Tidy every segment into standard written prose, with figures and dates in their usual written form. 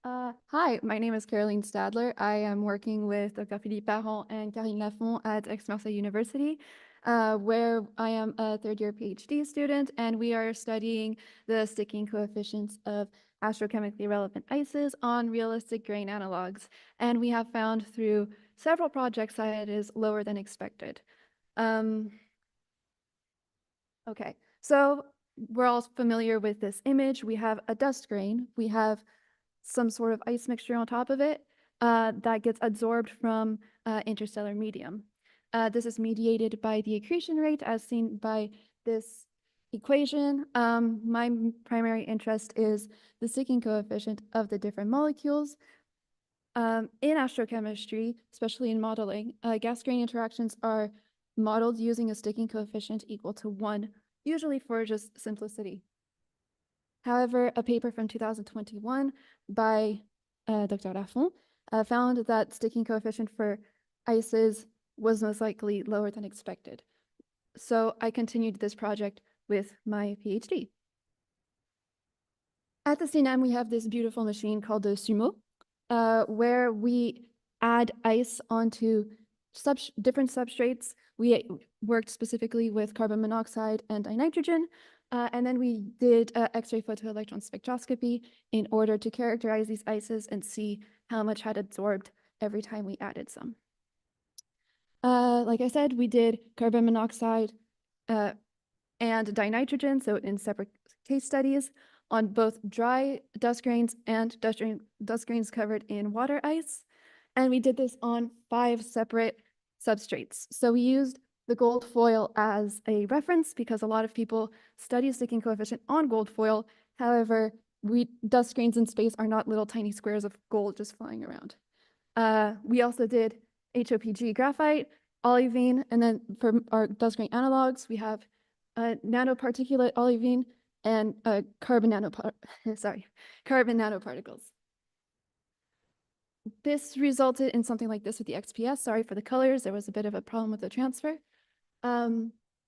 Hi, my name is Caroline Stadler. I am working with Dr. Philippe Parent and Karine Lafont at Aix-Marseille University, where I am a third-year PhD student, and we are studying the sticking coefficients of astrochemically relevant ices on realistic grain analogues. And we have found through several projects that it is lower than expected. Okay, so we're all familiar with this image. We have a dust grain. We have some sort of ice mixture on top of it that gets absorbed from interstellar medium. This is mediated by the accretion rate as seen by this equation. My primary interest is the sticking coefficient of the different molecules. In astrochemistry, especially in modeling, gas-grain interactions are modeled using a sticking coefficient equal to 1, usually for just simplicity. However, a paper from 2021 by Dr. Lafont found that sticking coefficient for ices was most likely lower than expected. So I continued this project with my PhD. At the CINaM, we have this beautiful machine called the Sumo, where we add ice onto different substrates. We worked specifically with carbon monoxide and dinitrogen, and then we did X-ray photoelectron spectroscopy in order to characterize these ices and see how much had absorbed every time we added some. Like I said, we did carbon monoxide and dinitrogen, so in separate case studies, on both dry dust grains and dust grains covered in water ice. And we did this on 5 separate substrates. So we used the gold foil as a reference because a lot of people study sticking coefficient on gold foil. However, dust grains in space are not little tiny squares of gold just flying around. We also did HOPG graphite, olivine, and then for our dust grain analogues, we have nanoparticulate olivine and carbon nanoparticles. This resulted in something like this with the XPS. Sorry for the colors. There was a bit of a problem with the transfer,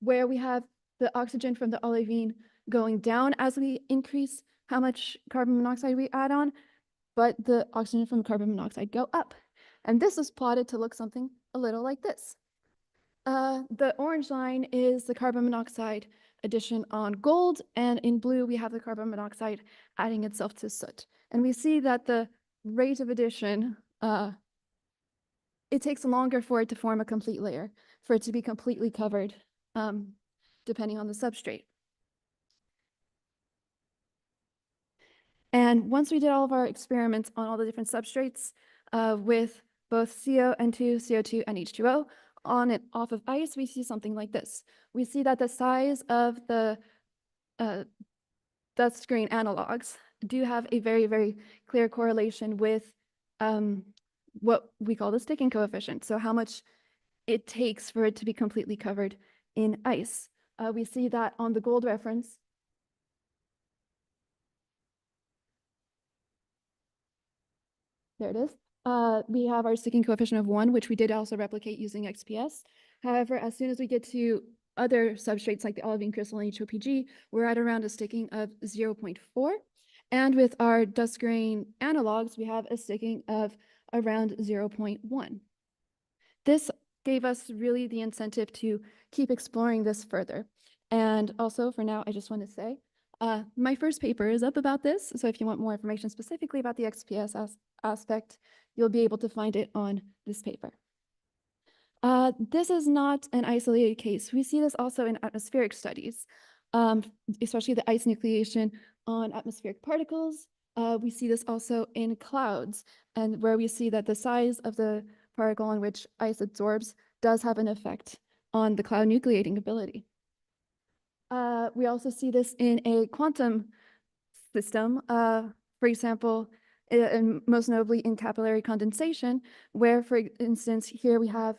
where we have the oxygen from the olivine going down as we increase how much carbon monoxide we add on, but the oxygen from carbon monoxide go up. And this is plotted to look something a little like this. The orange line is the carbon monoxide addition on gold, and in blue we have the carbon monoxide adding itself to soot. And we see that the rate of addition, it takes longer for it to form a complete layer, for it to be completely covered, depending on the substrate. And once we did all of our experiments on all the different substrates with both CO, N2, CO2, and H2O, on and off of ice, we see something like this. We see that the size of the dust grain analogues do have a very, very clear correlation with what we call the sticking coefficient. So how much it takes for it to be completely covered in ice. We see that on the gold reference. There it is. We have our sticking coefficient of 1, which we did also replicate using XPS. However, as soon as we get to other substrates like the olivine crystal and HOPG, we're at around a sticking of 0.4. And with our dust grain analogues, we have a sticking of around 0.1. This gave us really the incentive to keep exploring this further. And also for now, I just want to say, my first paper is up about this. So if you want more information specifically about the XPS aspect, you'll be able to find it on this paper. This is not an isolated case. We see this also in atmospheric studies, especially the ice nucleation on atmospheric particles. We see this also in clouds, and where we see that the size of the particle on which ice absorbs does have an effect on the cloud nucleating ability. We also see this in a quantum system, for example, and most notably in capillary condensation, where, for instance, here we have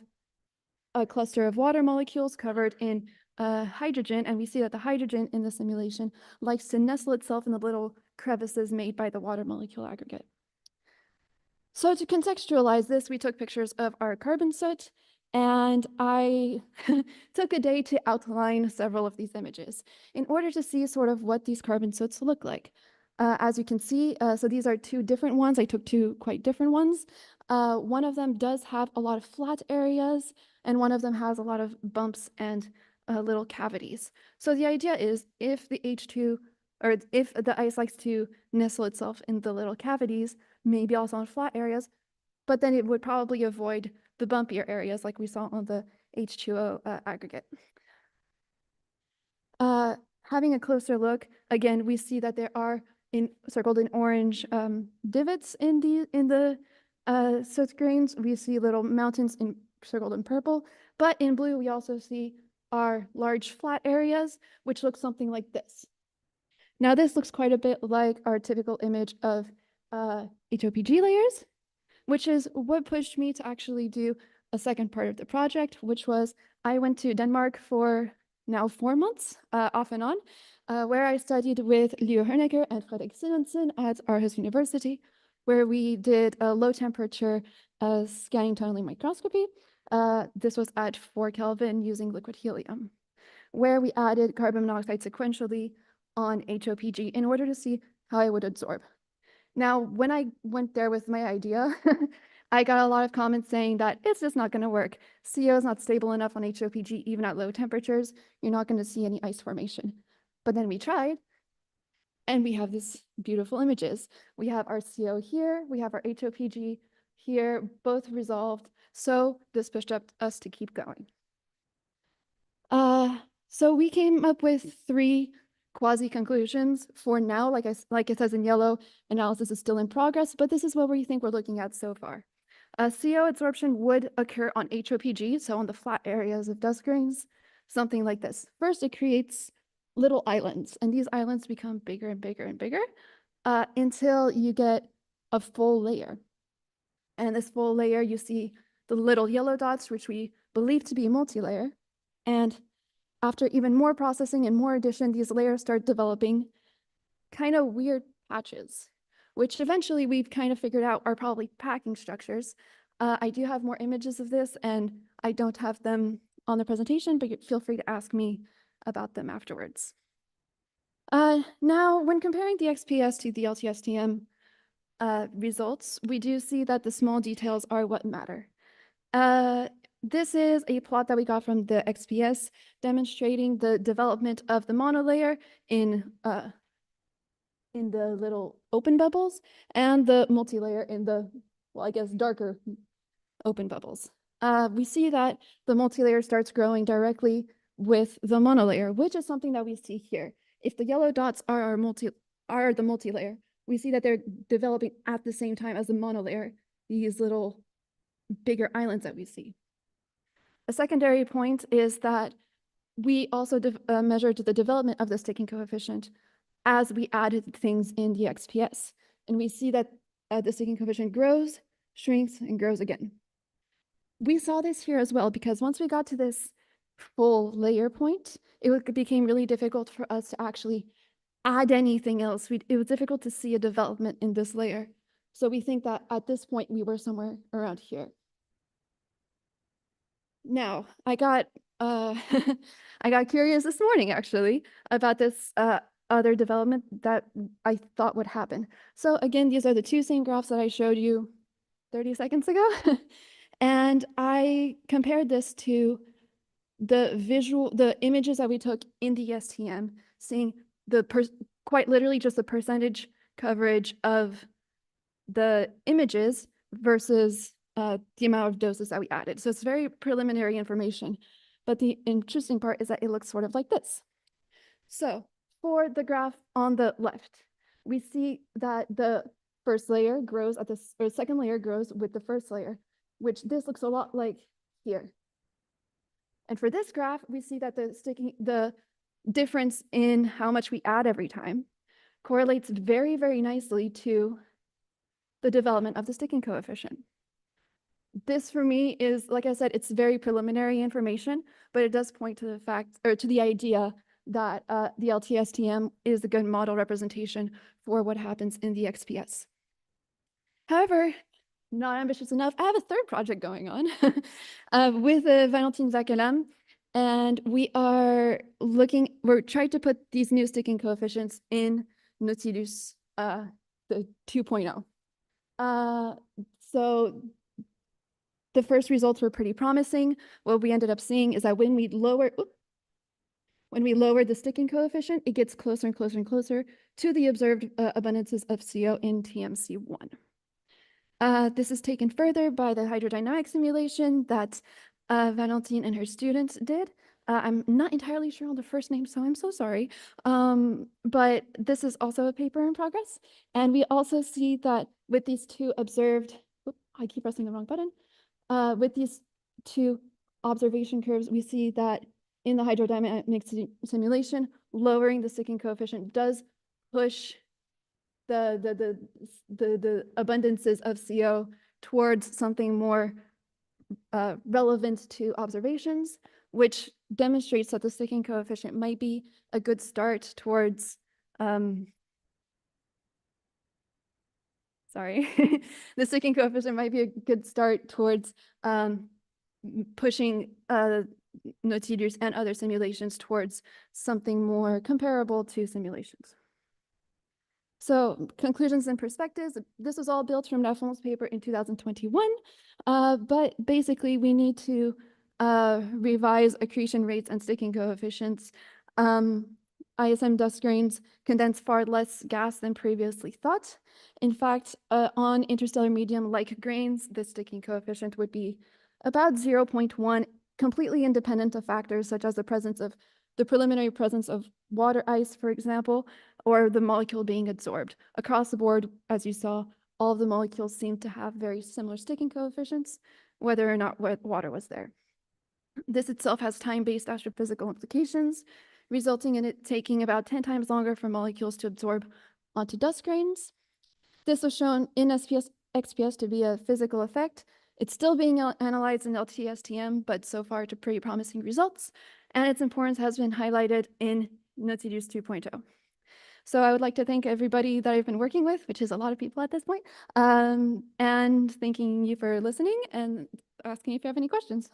a cluster of water molecules covered in hydrogen, and we see that the hydrogen in the simulation likes to nestle itself in the little crevices made by the water molecule aggregate. So to contextualize this, we took pictures of our carbon soot, and I took a day to outline several of these images in order to see sort of what these carbon soots look like. As you can see, so these are two different ones. I took two quite different ones. One of them does have a lot of flat areas, and one of them has a lot of bumps and little cavities. So the idea is if the H2, or if the ice likes to nestle itself in the little cavities, maybe also on flat areas, but then it would probably avoid the bumpier areas like we saw on the H2O aggregate. Having a closer look, again, we see that there are circled in orange divots in the soot grains. We see little mountains circled in purple, but in blue we also see our large flat areas, which look something like this. Now this looks quite a bit like our typical image of HOPG layers, which is what pushed me to actually do a second part of the project, which was I went to Denmark for now 4 months, off and on, where I studied with Leo Hernecker and Fredrik Simonsen at Aarhus University, where we did a low temperature scanning tunneling microscopy. This was at 4 Kelvin using liquid helium, where we added carbon monoxide sequentially on HOPG in order to see how it would absorb. Now, when I went there with my idea, I got a lot of comments saying that it's just not going to work. CO is not stable enough on HOPG, even at low temperatures. You're not going to see any ice formation. But then we tried, and we have these beautiful images. We have our CO here, we have our HOPG here, both resolved. So this pushed up us to keep going. So we came up with 3 quasi-conclusions for now. Like it says in yellow, analysis is still in progress, but this is what we think we're looking at so far. CO absorption would occur on HOPG, so on the flat areas of dust grains, something like this. First, it creates little islands, and these islands become bigger and bigger and bigger until you get a full layer. And in this full layer, you see the little yellow dots, which we believe to be multi-layer. And after even more processing and more addition, these layers start developing kind of weird patches, which eventually we've kind of figured out are probably packing structures. I do have more images of this, and I don't have them on the presentation, but feel free to ask me about them afterwards. Now, when comparing the XPS to the LTSTM results, we do see that the small details are what matter. This is a plot that we got from the XPS demonstrating the development of the monolayer in the little open bubbles and the multilayer in the, well, I guess, darker open bubbles. We see that the multilayer starts growing directly with the monolayer, which is something that we see here. If the yellow dots are the multilayer, we see that they're developing at the same time as the monolayer, these little bigger islands that we see. A secondary point is that we also measured the development of the sticking coefficient as we added things in the XPS. And we see that the sticking coefficient grows, shrinks, and grows again. We saw this here as well, because once we got to this full layer point, it became really difficult for us to actually add anything else. It was difficult to see a development in this layer. So we think that at this point, we were somewhere around here. Now, I got I got curious this morning, actually, about this other development that I thought would happen. So again, these are the 2 same graphs that I showed you 30 seconds ago. And I compared this to the images that we took in the STM, seeing quite literally just the percentage coverage of the images versus the amount of doses that we added. So it's very preliminary information, but the interesting part is that it looks sort of like this. So for the graph on the left, we see that the first layer grows at this, or second layer grows with the first layer, which this looks a lot like here. And for this graph, we see that the difference in how much we add every time correlates very, very nicely to the development of the sticking coefficient. This for me is, like I said, it's very preliminary information, but it does point to the fact, or to the idea that the LTSTM is a good model representation for what happens in the XPS. However, not ambitious enough, I have a third project going on with Valentine Zakelam, and we're trying to put these new sticking coefficients in Nautilus the 2.0. So the first results were pretty promising. What we ended up seeing is that when we lower the sticking coefficient, it gets closer and closer and closer to the observed abundances of CO in TMC1. This is taken further by the hydrodynamic simulation that Valentine and her students did. I'm not entirely sure on the first name, so I'm so sorry. But this is also a paper in progress. And we also see that with these two observed, I keep pressing the wrong button. With these two observation curves, we see that in the hydrodynamic simulation, lowering the sticking coefficient does push the abundances of CO towards something more relevant to observations, which demonstrates that the sticking coefficient might be a good start towards the sticking coefficient might be a good start towards pushing Nautilus and other simulations towards something more comparable to simulations. So conclusions and perspectives, this was all built from Nefflem's paper in 2021, but basically we need to revise accretion rates and sticking coefficients. ISM dust grains condense far less gas than previously thought. In fact, on interstellar medium-like grains, the sticking coefficient would be about 0.1, completely independent of factors such as the preliminary presence of water ice, for example, or the molecule being adsorbed. Across the board, as you saw, all of the molecules seem to have very similar sticking coefficients, whether or not water was there. This itself has time-based astrophysical implications, resulting in it taking about 10 times longer for molecules to absorb onto dust grains. This was shown in XPS to be a physical effect. It's still being analyzed in LTSTM, but so far to pretty promising results, and its importance has been highlighted in Nautilus 2.0. So I would like to thank everybody that I've been working with, which is a lot of people at this point, and thanking you for listening and asking if you have any questions.